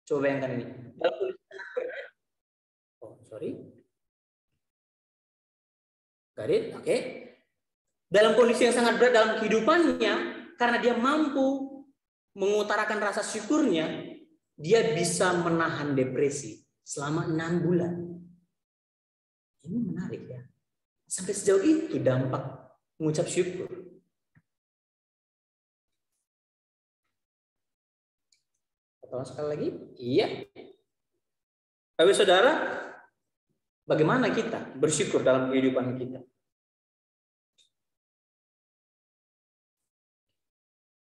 Coba bayangkan ini. Dalam kondisi sangat berat. Oh, sorry. Got it? Oke. Dalam kondisi yang sangat berat dalam kehidupannya, karena dia mampu mengutarakan rasa syukurnya, dia bisa menahan depresi selama 6 bulan. Ini menarik ya. Sampai sejauh itu dampak mengucap syukur. Atau sekali lagi? Iya. Bapak saudara, bagaimana kita bersyukur dalam kehidupan kita?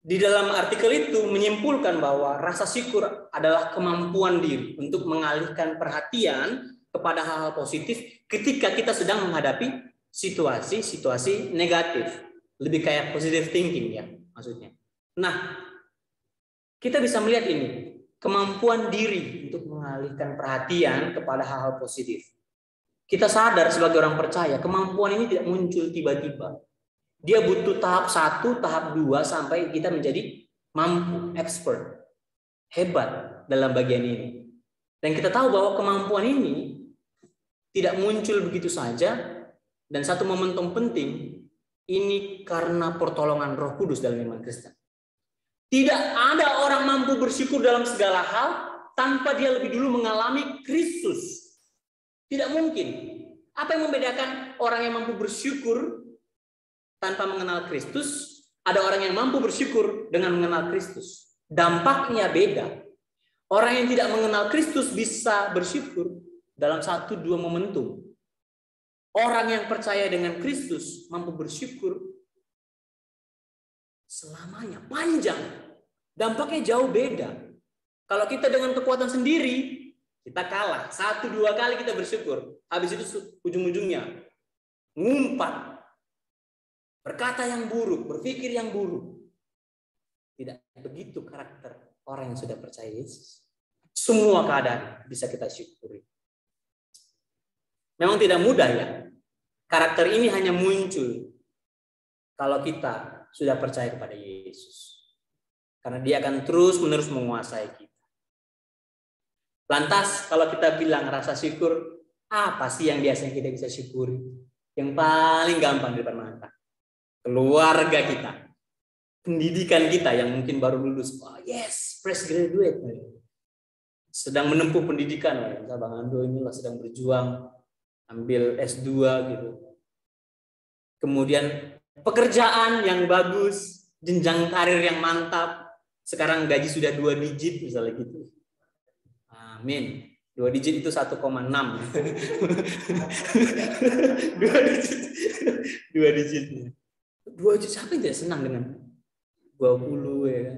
Di dalam artikel itu menyimpulkan bahwa rasa syukur adalah kemampuan diri untuk mengalihkan perhatian kepada hal-hal positif ketika kita sedang menghadapi situasi-situasi negatif. Lebih kayak positive thinking ya maksudnya. Nah, kita bisa melihat ini, kemampuan diri untuk mengalihkan perhatian kepada hal-hal positif. Kita sadar sebagai orang percaya, kemampuan ini tidak muncul tiba-tiba. Dia butuh tahap 1, tahap 2 sampai kita menjadi mampu, expert, hebat dalam bagian ini. Dan kita tahu bahwa kemampuan ini tidak muncul begitu saja. Dan satu momentum penting, ini karena pertolongan Roh Kudus dalam iman Kristen. Tidak ada orang mampu bersyukur dalam segala hal tanpa dia lebih dulu mengalami Kristus. Tidak mungkin. Apa yang membedakan orang yang mampu bersyukur tanpa mengenal Kristus? Ada orang yang mampu bersyukur dengan mengenal Kristus. Dampaknya beda. Orang yang tidak mengenal Kristus bisa bersyukur dalam 1-2 momentum. Orang yang percaya dengan Kristus mampu bersyukur selamanya, panjang. Dampaknya jauh beda. Kalau kita dengan kekuatan sendiri, kita kalah. 1-2 kali kita bersyukur. Habis itu ujung-ujungnya ngumpat. Berkata yang buruk, berpikir yang buruk. Tidak begitu karakter orang yang sudah percaya Yesus. Semua keadaan bisa kita syukuri. Memang tidak mudah ya. Karakter ini hanya muncul kalau kita sudah percaya kepada Yesus. Karena dia akan terus-menerus menguasai kita. Lantas kalau kita bilang rasa syukur, apa sih yang biasanya kita bisa syukuri? Yang paling gampang di depan mata. Keluarga kita. Pendidikan kita yang mungkin baru lulus. Oh yes, fresh graduate. Sedang menempuh pendidikan. Misalnya Bang Ando inilah sedang berjuang. Ambil S2 gitu. Kemudian pekerjaan yang bagus. Jenjang karir yang mantap. Sekarang gaji sudah 2 digit misalnya gitu. Amin. 2 digit itu 1,6. 2 digit. 2 digitnya. 2 digit siapa yang tidak senang dengan 20 ya kan?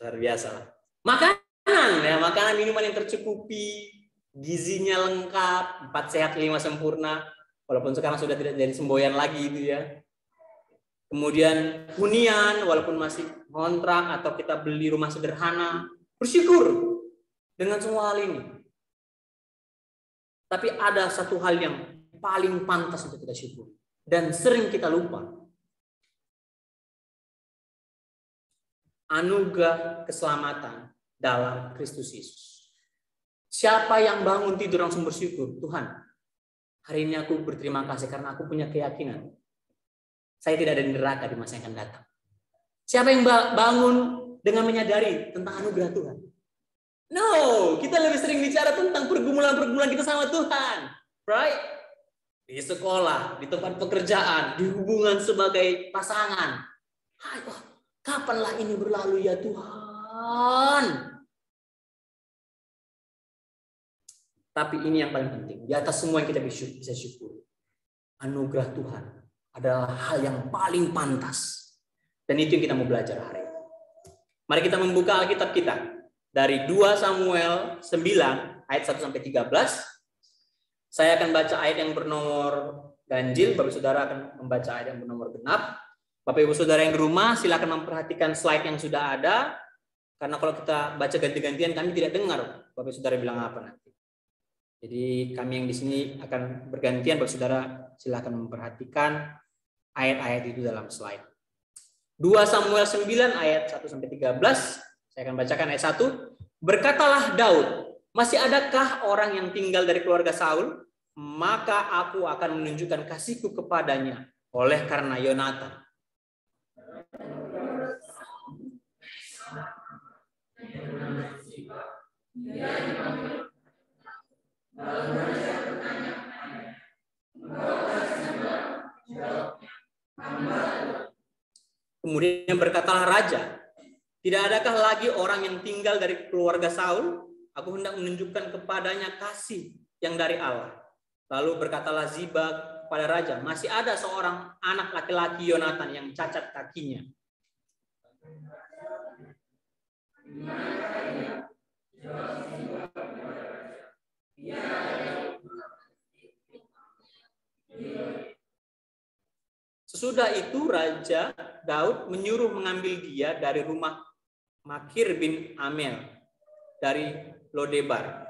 Luar biasa lah. Makanan ya, makanan minuman yang tercukupi, gizinya lengkap, 4 sehat 5 sempurna. Walaupun sekarang sudah tidak jadi semboyan lagi itu ya. Kemudian hunian walaupun masih kontrak atau kita beli rumah sederhana, bersyukur dengan semua hal ini. Tapi ada satu hal yang paling pantas untuk kita syukuri dan sering kita lupa. Anugerah keselamatan dalam Kristus Yesus. Siapa yang bangun tidur langsung bersyukur? Tuhan, hari ini aku berterima kasih karena aku punya keyakinan. Saya tidak ada di neraka di masa yang akan datang. Siapa yang bangun dengan menyadari tentang anugerah Tuhan? No, kita lebih sering bicara tentang pergumulan-pergumulan kita sama Tuhan. Right? Di sekolah, di tempat pekerjaan, di hubungan sebagai pasangan. Kapanlah ini berlalu ya Tuhan? Tapi ini yang paling penting. Di atas semua yang kita bisa syukur. Anugerah Tuhan adalah hal yang paling pantas. Dan itu yang kita mau belajar hari ini. Mari kita membuka Alkitab kita. Dari 2 Samuel 9 ayat 1-13. Saya akan baca ayat yang bernomor ganjil. Bapak Saudara akan membaca ayat yang bernomor genap. Bapak Ibu Saudara yang di rumah silakan memperhatikan slide yang sudah ada. Karena kalau kita baca ganti-gantian kami tidak dengar Bapak Saudara bilang apa nanti. Jadi kami yang di sini akan bergantian. Bapak Saudara silakan memperhatikan ayat-ayat itu dalam slide. 2 Samuel 9 ayat 1-13. Saya akan bacakan ayat 1. Berkatalah Daud, masih adakah orang yang tinggal dari keluarga Saul? Maka aku akan menunjukkan kasihku kepadanya oleh karena Yonatan. Kemudian berkatalah raja, tidak adakah lagi orang yang tinggal dari keluarga Saul? Aku hendak menunjukkan kepadanya kasih yang dari Allah. Lalu berkatalah Ziba kepada raja, masih ada seorang anak laki-laki Yonatan yang cacat kakinya. Sesudah itu Raja Daud menyuruh mengambil dia dari rumah Makir bin Amel dari Lodebar.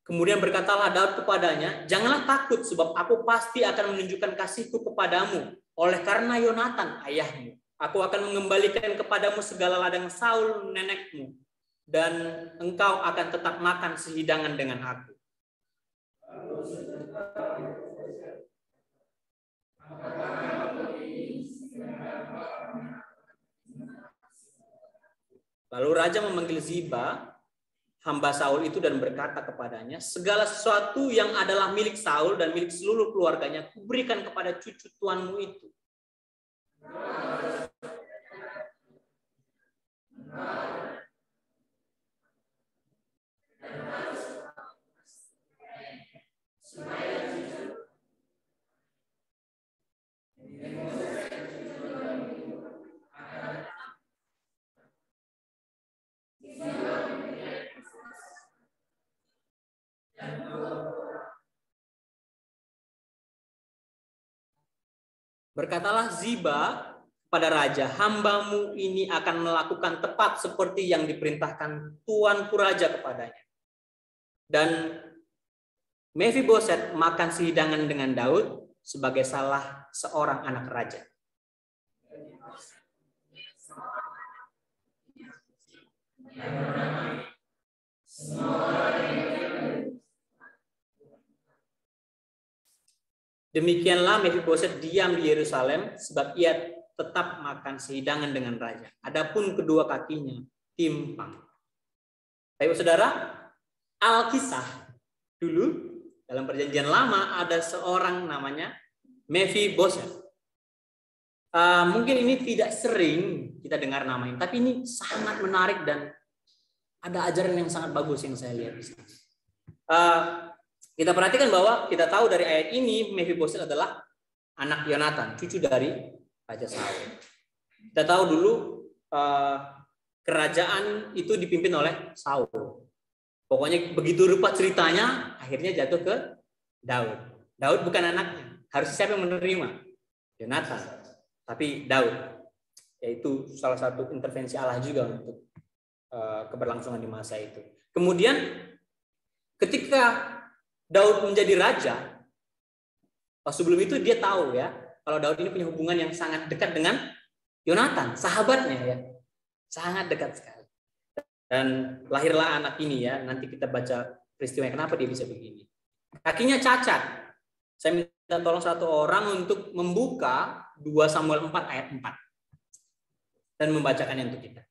Kemudian berkatalah Daud kepadanya, janganlah takut sebab aku pasti akan menunjukkan kasihku kepadamu oleh karena Yonatan ayahmu. Aku akan mengembalikan kepadamu segala ladang Saul nenekmu dan engkau akan tetap makan sehidangan dengan aku. Lalu raja memanggil Ziba, hamba Saul itu, dan berkata kepadanya, segala sesuatu yang adalah milik Saul dan milik seluruh keluarganya kuberikan kepada cucu tuanmu itu. Berkatalah Ziba pada raja, hambamu ini akan melakukan tepat seperti yang diperintahkan tuanku raja kepadanya. Dan Mephiboset makan sehidangan dengan Daud sebagai salah seorang anak raja. Demikianlah Mephiboset diam di Yerusalem sebab ia tetap makan sehidangan dengan raja. Adapun kedua kakinya timpang. Baik saudara, Alkisah dulu dalam perjanjian lama ada seorang namanya Mephiboset. Mungkin ini tidak sering kita dengar nama ini, tapi ini sangat menarik dan ada ajaran yang sangat bagus yang saya lihat di sini. Kita perhatikan bahwa kita tahu dari ayat ini Mephiboset adalah anak Yonatan, cucu dari Raja Saul. Kita tahu dulu kerajaan itu dipimpin oleh Saul. Pokoknya begitu rupa ceritanya, akhirnya jatuh ke Daud. Daud bukan anaknya. Harus siapa yang menerima? Yonatan. Tapi Daud. Yaitu salah satu intervensi Allah juga untuk keberlangsungan di masa itu. Kemudian ketika Daud menjadi raja, sebelum itu dia tahu ya, kalau Daud ini punya hubungan yang sangat dekat dengan Yonatan, sahabatnya ya. Sangat dekat sekali. Dan lahirlah anak ini ya, nanti kita baca peristiwanya kenapa dia bisa begini. Kakinya cacat. Saya minta tolong satu orang untuk membuka 2 Samuel 4 ayat 4. Dan membacakannya untuk kita.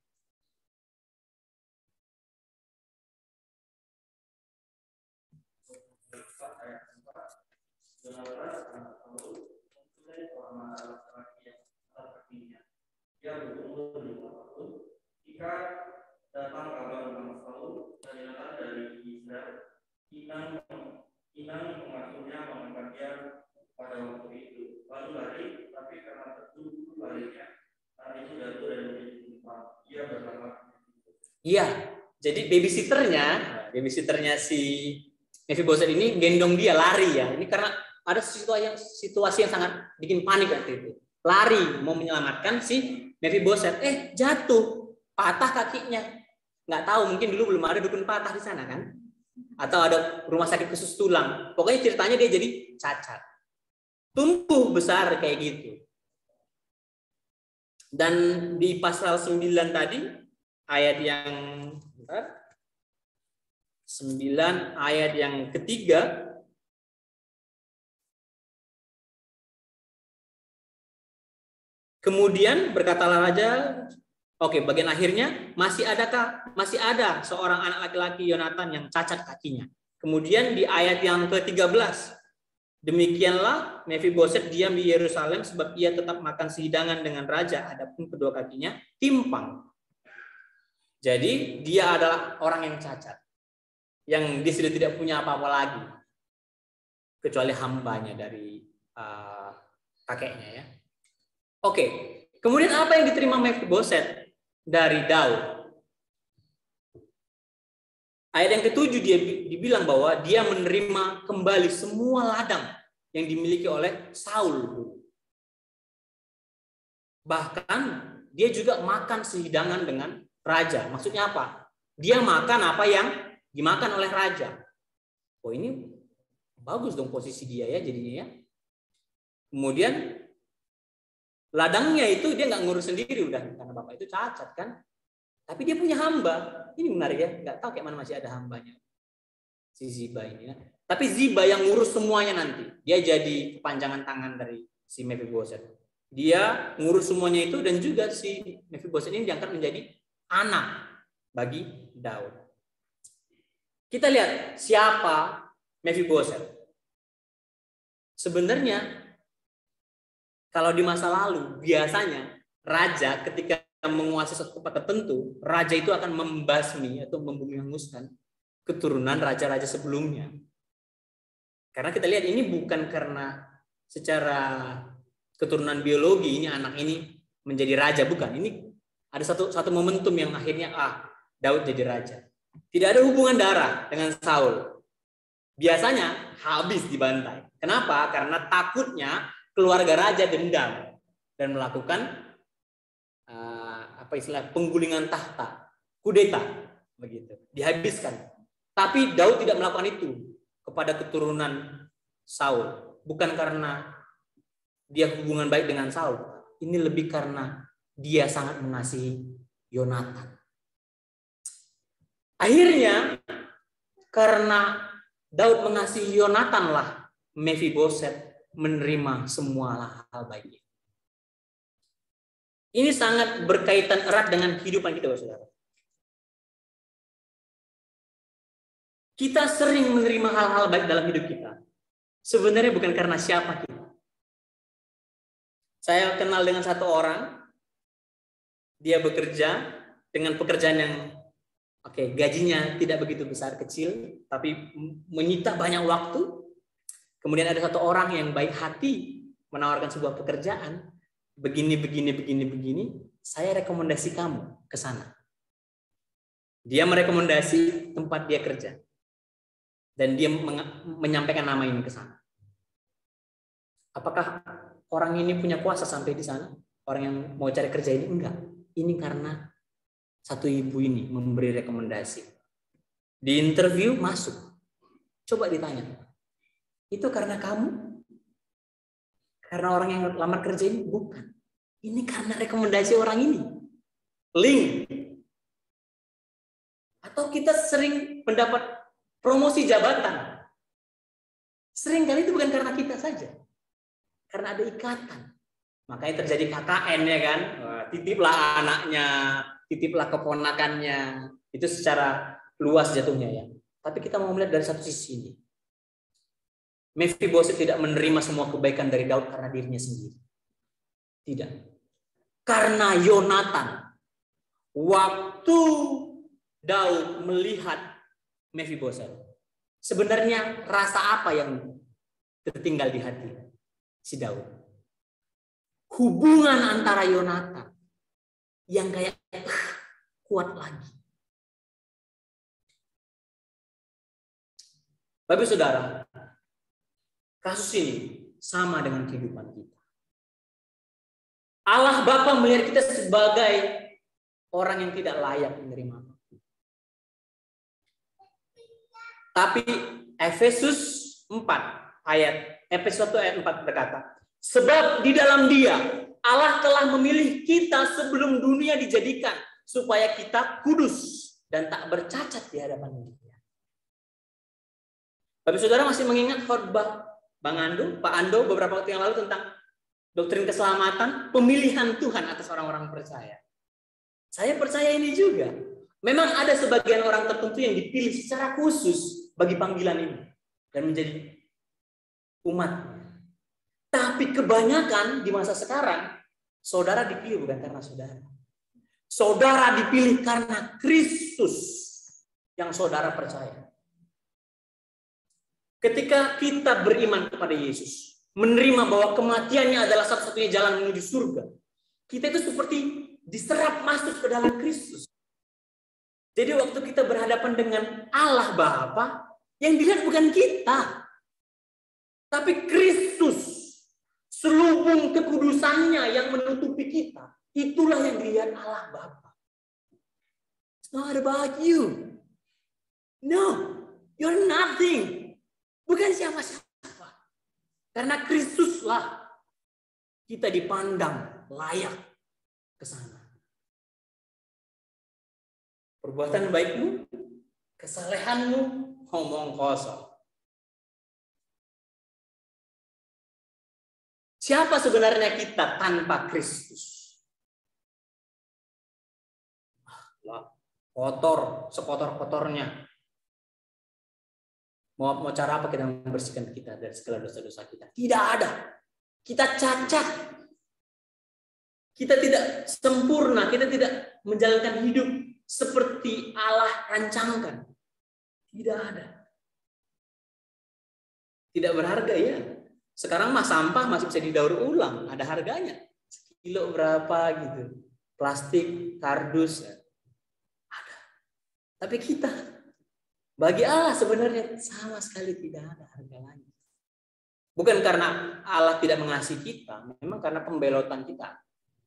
Jika datang kabar tentang Saul dan Yonatan dari Israel, Inang pengasuhnya mengangkat dia pada waktu itu. Lalu lari, tapi karena tertutup larinya, saat itu jatuh dan menjadi tumpang. Ia berlama. Iya, jadi babysitternya si Mephiboset ini gendong dia lari ya. Ini karena ada situasi yang sangat bikin panik waktu itu. Lari mau menyelamatkan si Mephiboset, jatuh, patah kakinya. Nggak tahu, mungkin dulu belum ada dukun patah di sana kan. atau ada rumah sakit khusus tulang. Pokoknya ceritanya dia jadi cacat. Tumbuh besar kayak gitu. Dan di pasal 9 tadi, ayat yang 9 ayat yang ketiga, kemudian berkatalah raja, oke, bagian akhirnya, masih ada seorang anak laki-laki Yonatan yang cacat kakinya. Kemudian di ayat yang ke-13, demikianlah Mefiboset diam di Yerusalem sebab ia tetap makan sehidangan dengan raja, adapun kedua kakinya timpang. Jadi dia adalah orang yang cacat, yang dia sudah tidak punya apa-apa lagi kecuali hambanya dari kakeknya ya. Oke, kemudian apa yang diterima Mefiboset dari Daud? Ayat yang ke-7 dia dibilang bahwa dia menerima kembali semua ladang yang dimiliki oleh Saul. Bahkan dia juga makan sehidangan dengan raja. Maksudnya apa? Dia makan apa yang dimakan oleh raja. Oh, ini bagus dong posisi dia ya jadinya ya. Kemudian ladangnya itu dia nggak ngurus sendiri udah karena bapak itu cacat kan. Tapi dia punya hamba. Ini menarik ya, nggak tahu kayak mana masih ada hambanya. Si Ziba ini ya. Tapi Ziba yang ngurus semuanya nanti. Dia jadi kepanjangan tangan dari si Mefiboset. Dia ngurus semuanya itu dan juga si Mefiboset ini diangkat menjadi anak bagi Daud. Kita lihat siapa Mefiboset. Sebenarnya kalau di masa lalu biasanya raja ketika menguasai satu tempat tertentu, raja itu akan membasmi atau membumi-hanguskan keturunan raja-raja sebelumnya. Karena kita lihat ini bukan karena secara keturunan biologi ini anak ini menjadi raja, bukan. Ini ada satu momentum yang akhirnya Daud jadi raja. Tidak ada hubungan darah dengan Saul. Biasanya habis dibantai. Kenapa? Karena takutnya keluarga raja dendam dan melakukan penggulingan tahta, kudeta begitu, dihabiskan. Tapi Daud tidak melakukan itu kepada keturunan Saul, bukan karena dia hubungan baik dengan Saul. Ini lebih karena dia sangat mengasihi Yonatan. Akhirnya karena Daud mengasihi Yonatan lah Mefiboset menerima semua hal baik itu. Ini sangat berkaitan erat dengan kehidupan kita, saudara. Kita sering menerima hal-hal baik dalam hidup kita. Sebenarnya bukan karena siapa kita. Saya kenal dengan satu orang, dia bekerja dengan pekerjaan yang gajinya tidak begitu besar, kecil, tapi menyita banyak waktu. Kemudian ada satu orang yang baik hati menawarkan sebuah pekerjaan. Begini, saya rekomendasi kamu ke sana. Dia merekomendasi tempat dia kerja. Dan dia menyampaikan nama ini ke sana. Apakah orang ini punya kuasa sampai di sana? Orang yang mau cari kerja ini? Enggak. Ini karena satu ibu ini memberi rekomendasi. Di interview masuk. Coba ditanya. Itu karena kamu? Karena orang yang lamar kerja ini? Bukan. Ini karena rekomendasi orang ini. Link. Atau kita sering mendapat promosi jabatan. Sering kali itu bukan karena kita saja. Karena ada ikatan. Makanya terjadi KKN ya kan. Titiplah anaknya, titiplah keponakannya. Itu secara luas jatuhnya ya. Tapi kita mau melihat dari satu sisi ini. Mefiboset tidak menerima semua kebaikan dari Daud karena dirinya sendiri. Tidak. Karena Yonatan. Waktu Daud melihat Mefiboset, sebenarnya rasa apa yang tertinggal di hati si Daud? Hubungan antara Yonatan yang kayak kuat lagi. Bapak saudara, kasus ini sama dengan kehidupan kita. Allah Bapa melihat kita sebagai orang yang tidak layak menerima. Tapi Efesus 1 ayat 4 berkata, sebab di dalam Dia Allah telah memilih kita sebelum dunia dijadikan supaya kita kudus dan tak bercacat di hadapan Dia. Bapak Saudara masih mengingat khotbah Pak Ando beberapa waktu yang lalu tentang doktrin keselamatan, pemilihan Tuhan atas orang-orang percaya. Saya percaya ini juga. Memang ada sebagian orang tertentu yang dipilih secara khusus bagi panggilan ini dan menjadi umatnya. Tapi kebanyakan di masa sekarang, saudara dipilih bukan karena saudara. Saudara dipilih karena Kristus yang saudara percaya. Ketika kita beriman kepada Yesus, menerima bahwa kematiannya adalah satu-satunya jalan menuju surga, kita itu seperti diserap masuk ke dalam Kristus. Jadi waktu kita berhadapan dengan Allah Bapa, yang dilihat bukan kita, tapi Kristus. Selubung kekudusannya yang menutupi kita, itulah yang dilihat Allah Bapa. It's not about you. No, you're nothing. Bukan siapa-siapa. Karena Kristuslah kita dipandang layak ke sana. Perbuatan baikmu, kesalehanmu, omong kosong. Siapa sebenarnya kita tanpa Kristus? Kotor, sekotor-kotornya. Mau cara apa kita membersihkan kita dari segala dosa-dosa kita? Tidak ada. Kita cacat. Kita tidak sempurna. Kita tidak menjalankan hidup seperti Allah rancangkan. Tidak ada. Tidak berharga ya. Sekarang mah sampah masih bisa didaur ulang, ada harganya. Sekilo berapa gitu. Plastik, kardus, ada. Tapi kita, bagi Allah sebenarnya sama sekali tidak ada harga lagi. Bukan karena Allah tidak mengasihi kita, memang karena pembelotan kita.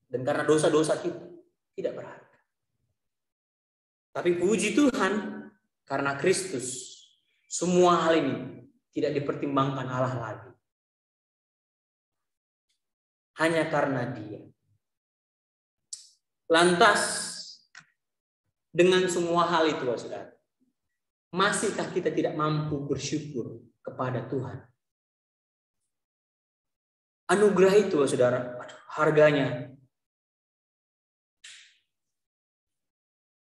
Dan karena dosa-dosa kita, tidak berharga. Tapi puji Tuhan, karena Kristus, semua hal ini tidak dipertimbangkan Allah lagi. Hanya karena Dia. Lantas, dengan semua hal itu, saudara, masihkah kita tidak mampu bersyukur kepada Tuhan? Anugerah itu, saudara, harganya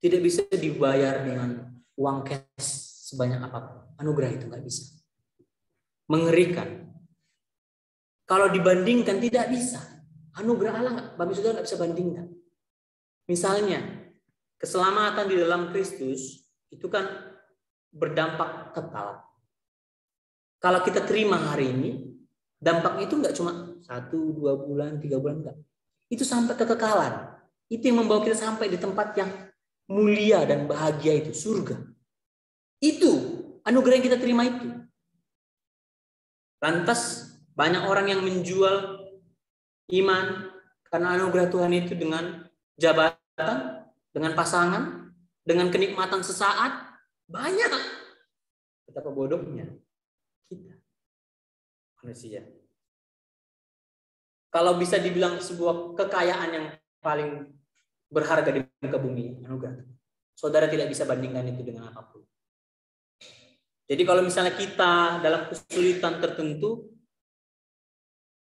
tidak bisa dibayar dengan uang cash sebanyak apapun. Anugerah itu nggak bisa. Mengerikan. Kalau dibandingkan tidak bisa. Anugerah Allah Bapak Saudara nggak bisa bandingkan. Misalnya, keselamatan di dalam Kristus itu kan berdampak kekal. Kalau kita terima hari ini, dampaknya itu nggak cuma 1-2 bulan, 3 bulan, enggak. Itu sampai kekekalan. Itu yang membawa kita sampai di tempat yang mulia dan bahagia itu, surga. Itu anugerah yang kita terima itu. Lantas banyak orang yang menjual iman karena anugerah Tuhan itu dengan jabatan, dengan pasangan, dengan kenikmatan sesaat. Banyak. Betapa bodohnya kita manusia. Kalau bisa dibilang sebuah kekayaan yang paling berharga di muka bumi, anugerah. Saudara tidak bisa bandingkan itu dengan apapun. Jadi kalau misalnya kita dalam kesulitan tertentu,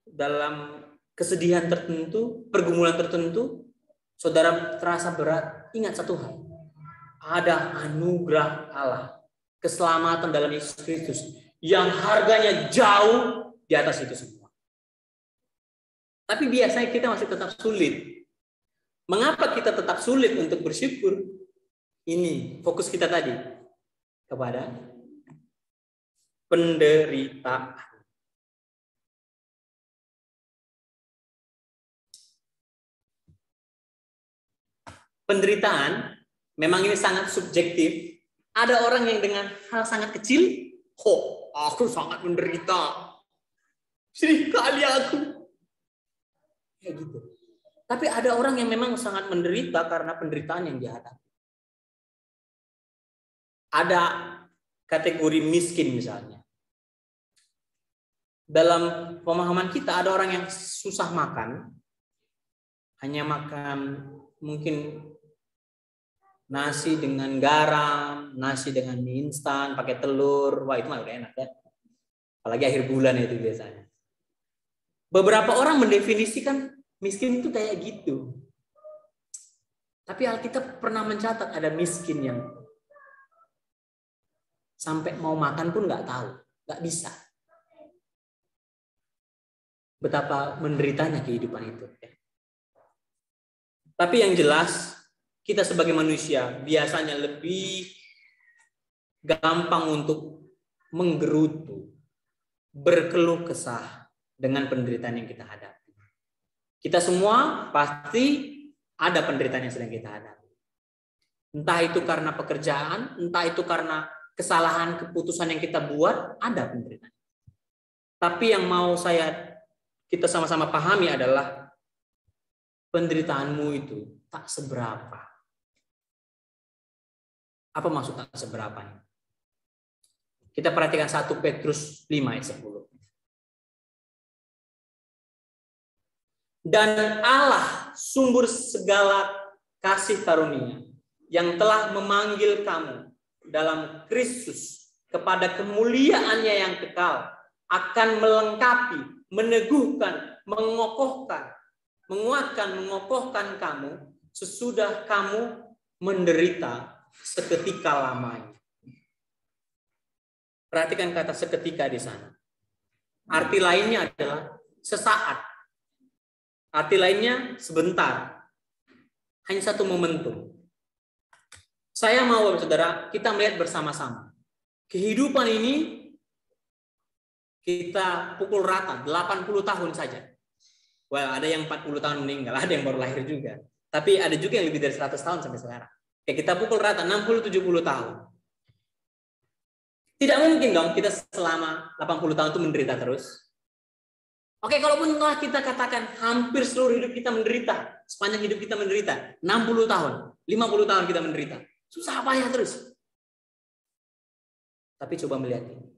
dalam kesedihan tertentu, pergumulan tertentu, saudara terasa berat, ingat satu hal. Ada anugerah Allah, keselamatan dalam Yesus Kristus yang harganya jauh di atas itu semua. Tapi biasanya kita masih tetap sulit. Mengapa kita tetap sulit untuk bersyukur? Ini fokus kita tadi kepada penderitaan. Penderitaan memang ini sangat subjektif. Ada orang yang dengan hal sangat kecil, aku sangat menderita. Sedih kali aku. Kayak gitu. Tapi ada orang yang memang sangat menderita karena penderitaan yang dihadapi. Ada kategori miskin misalnya. Dalam pemahaman kita ada orang yang susah makan, hanya makan mungkin nasi dengan garam, nasi dengan mie instan, pakai telur. Wah, itu mah udah enak ya. Apalagi akhir bulan itu biasanya. Beberapa orang mendefinisikan miskin itu kayak gitu. Tapi Alkitab pernah mencatat ada miskin yang sampai mau makan pun nggak tahu, nggak bisa. Betapa menderitanya kehidupan itu. Tapi yang jelas, kita sebagai manusia biasanya lebih gampang untuk menggerutu, berkeluh kesah dengan penderitaan yang kita hadapi. Kita semua pasti ada penderitaan yang sedang kita hadapi. Entah itu karena pekerjaan, entah itu karena kesalahan keputusan yang kita buat, ada penderitaan. Tapi yang mau kita sama-sama pahami adalah penderitaanmu itu tak seberapa. Apa maksud tak seberapa? Kita perhatikan 1 Petrus 5 ayat 10. Dan Allah sumber segala kasih karunia yang telah memanggil kamu dalam Kristus kepada kemuliaannya yang kekal akan melengkapi, meneguhkan, mengokohkan, menguatkan, mengokohkan kamu sesudah kamu menderita seketika lamanya. Perhatikan kata seketika di sana. Arti lainnya adalah sesaat. Arti lainnya sebentar. Hanya satu momentum. Saya mau, saudara, kita melihat bersama-sama. Kehidupan ini kita pukul rata 80 tahun saja. Well, ada yang 40 tahun meninggal, ada yang baru lahir juga. Tapi ada juga yang lebih dari 100 tahun sampai sekarang. Kayak kita pukul rata 60-70 tahun. Tidak mungkin dong kita selama 80 tahun itu menderita terus. Oke, kalaupun kita katakan hampir seluruh hidup kita menderita, sepanjang hidup kita menderita, 60 tahun, 50 tahun kita menderita. Susah payah terus. Tapi coba melihat ini.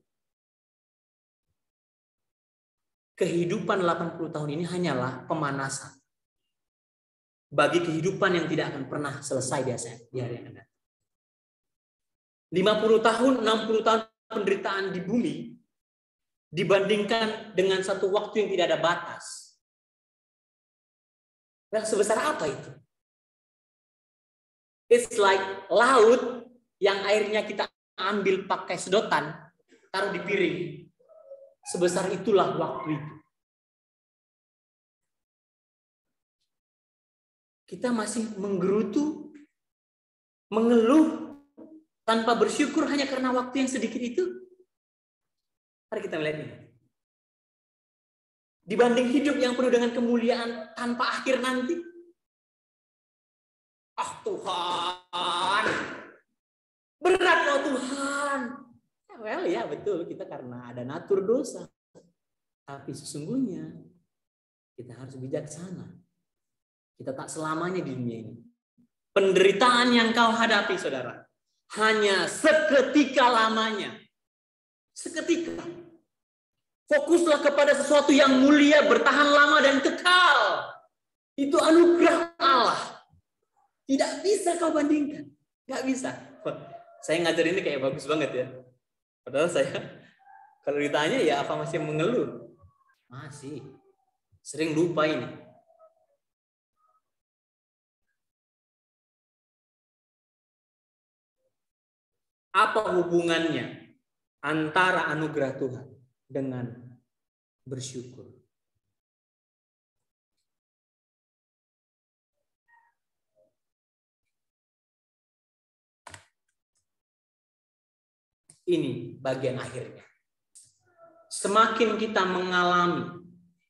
Kehidupan 80 tahun ini hanyalah pemanasan bagi kehidupan yang tidak akan pernah selesai di hari yang akan datang. 50 tahun, 60 tahun penderitaan di bumi dibandingkan dengan satu waktu yang tidak ada batas. Nah, sebesar apa itu? It's like laut yang airnya kita ambil pakai sedotan, taruh di piring. Sebesar itulah waktu itu. Kita masih menggerutu, mengeluh, tanpa bersyukur hanya karena waktu yang sedikit itu. Mari kita melihat ini. Dibanding hidup yang penuh dengan kemuliaan tanpa akhir nanti. Ah Tuhan, berat loh Tuhan. Well ya betul, kita karena ada natur dosa. Tapi sesungguhnya kita harus bijaksana. Kita tak selamanya di dunia ini. Penderitaan yang kau hadapi saudara, hanya seketika lamanya. Seketika. Fokuslah kepada sesuatu yang mulia, bertahan lama dan kekal. Itu anugerah Allah. Tidak bisa kau bandingkan. Nggak bisa. Saya ngajar ini kayak bagus banget ya. Padahal saya, kalau ditanya ya apa masih mengeluh? Masih. Sering lupa ini. Apa hubungannya antara anugerah Tuhan dengan bersyukur? Ini bagian akhirnya. Semakin kita mengalami,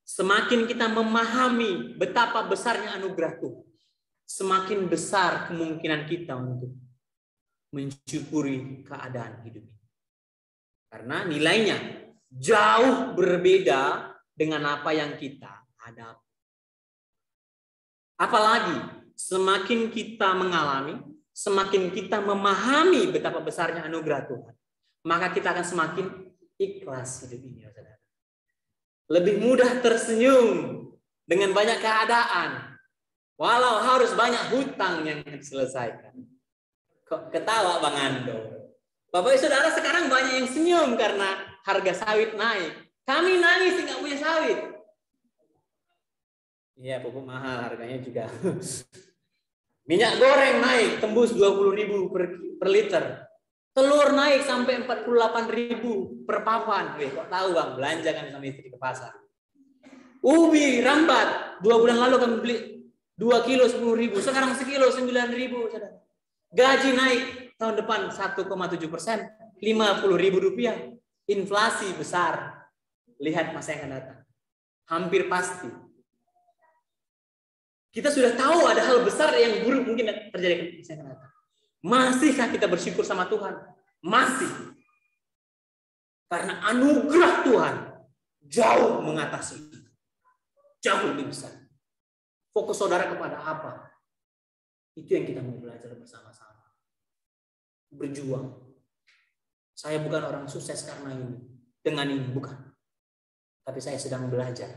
semakin kita memahami betapa besarnya anugerah Tuhan, semakin besar kemungkinan kita untuk mensyukuri keadaan hidup ini. Karena nilainya jauh berbeda dengan apa yang kita hadapi. Apalagi semakin kita mengalami, semakin kita memahami betapa besarnya anugerah Tuhan, maka kita akan semakin ikhlas hidup ini, saudara. Lebih mudah tersenyum dengan banyak keadaan, walau harus banyak hutang yang diselesaikan. Kok ketawa Bang Ando? Bapak saudara, sekarang banyak yang senyum karena harga sawit naik. Kami nangis nggak punya sawit. Iya, pupuk mahal harganya juga. Minyak goreng naik tembus 20.000 per liter. Telur naik sampai 48.000 per papan. Kok tahu Bang, belanja kan sama istri ke pasar. Ubi rambat, 2 bulan lalu kami beli 2 kilo 10.000, sekarang sekilo 9.000. Saudara. Gaji naik tahun depan 1,7%, 50.000 rupiah. Inflasi besar. Lihat masa yang akan datang. Hampir pasti. Kita sudah tahu ada hal besar yang buruk mungkin terjadi di masa yang akan datang. Masihkah kita bersyukur sama Tuhan? Masih. Karena anugerah Tuhan jauh mengatasi itu. Jauh lebih besar. Fokus saudara kepada apa? Itu yang kita mau belajar bersama-sama. Berjuang. Saya bukan orang sukses karena ini. Dengan ini, bukan. Tapi saya sedang belajar.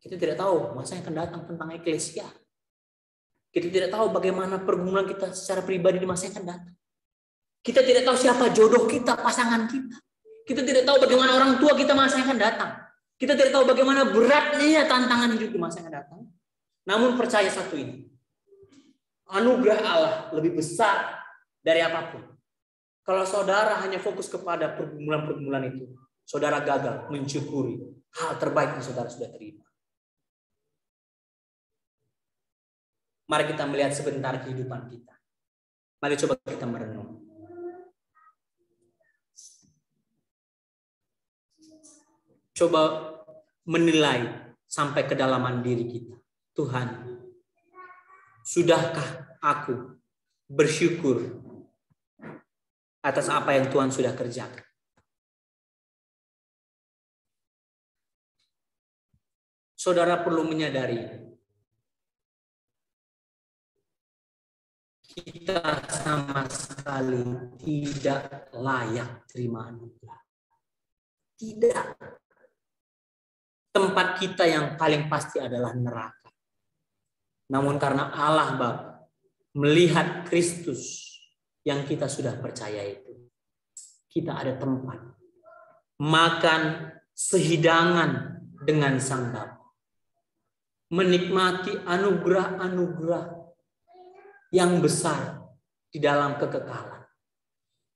Kita tidak tahu masa yang akan datang tentang eklesia. Kita tidak tahu bagaimana pergumulan kita secara pribadi di masa yang akan datang. Kita tidak tahu siapa jodoh kita, pasangan kita. Kita tidak tahu bagaimana orang tua kita masa yang akan datang. Kita tidak tahu bagaimana beratnya tantangan hidup di masa yang akan datang. Namun percaya satu ini. Anugerah Allah lebih besar dari apapun. Kalau saudara hanya fokus kepada pergumulan-pergumulan itu, saudara gagal mensyukuri hal terbaik yang saudara sudah terima. Mari kita melihat sebentar kehidupan kita. Mari coba kita merenung. Coba menilai sampai kedalaman diri kita. Tuhan, sudahkah aku bersyukur atas apa yang Tuhan sudah kerjakan? Saudara perlu menyadari, kita sama sekali tidak layak terima anugerah. Tidak. Tempat kita yang paling pasti adalah neraka. Namun karena Allah Bapa melihat Kristus yang kita sudah percaya itu, kita ada tempat makan sehidangan dengan Sang Bapa, menikmati anugerah-anugerah yang besar di dalam kekekalan.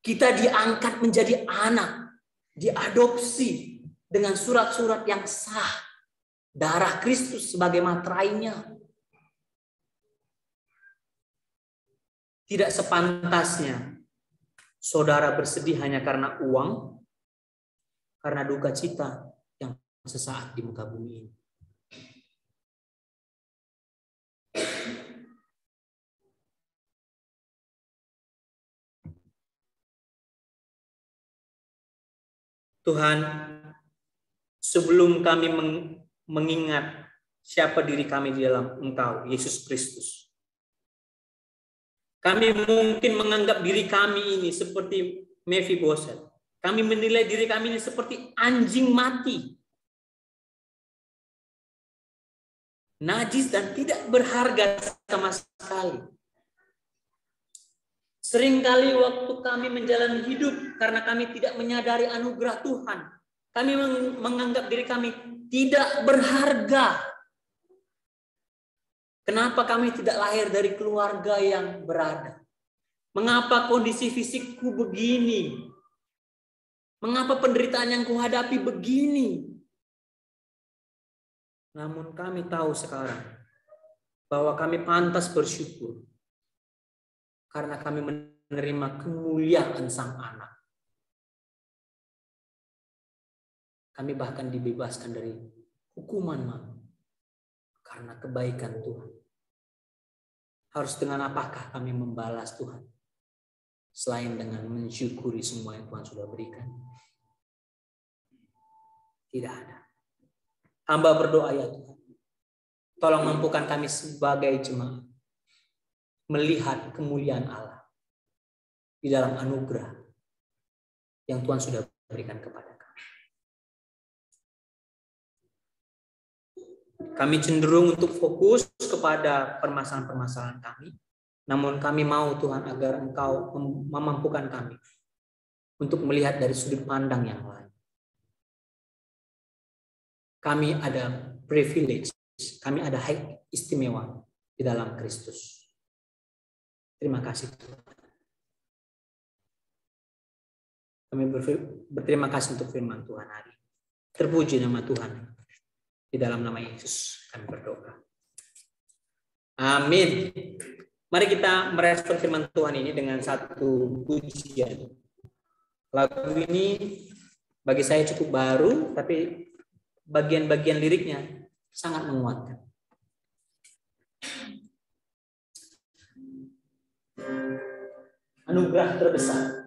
Kita diangkat menjadi anak, diadopsi dengan surat-surat yang sah, darah Kristus sebagai materainya. Tidak sepantasnya saudara bersedih hanya karena uang, karena duka cita yang sesaat di muka bumi ini. Tuhan, sebelum kami mengingat siapa diri kami di dalam Engkau, Yesus Kristus, kami mungkin menganggap diri kami ini seperti Mephiboset. Kami menilai diri kami ini seperti anjing mati. Najis dan tidak berharga sama sekali. Seringkali waktu kami menjalani hidup karena kami tidak menyadari anugerah Tuhan, kami menganggap diri kami tidak berharga. Kenapa kami tidak lahir dari keluarga yang berada? Mengapa kondisi fisikku begini? Mengapa penderitaan yang kuhadapi begini? Namun kami tahu sekarang bahwa kami pantas bersyukur karena kami menerima kemuliaan Sang Anak. Kami bahkan dibebaskan dari hukuman maut karena kebaikan Tuhan. Harus dengan apakah kami membalas Tuhan? Selain dengan mensyukuri semua yang Tuhan sudah berikan. Tidak ada. Hamba berdoa ya Tuhan. Tolong mampukan kami sebagai jemaat melihat kemuliaan Allah di dalam anugerah yang Tuhan sudah berikan kepada kami. Kami cenderung untuk fokus kepada permasalahan-permasalahan kami, namun kami mau Tuhan agar Engkau memampukan kami untuk melihat dari sudut pandang yang lain. Kami ada privilege, kami ada hak istimewa di dalam Kristus. Terima kasih Tuhan. Kami berterima kasih untuk firman Tuhan hari ini. Terpuji nama Tuhan. Di dalam nama Yesus kami berdoa. Amin. Mari kita merespon firman Tuhan ini dengan satu pujian. Lagu ini bagi saya cukup baru, tapi bagian-bagian liriknya sangat menguatkan. Anugerah terbesar.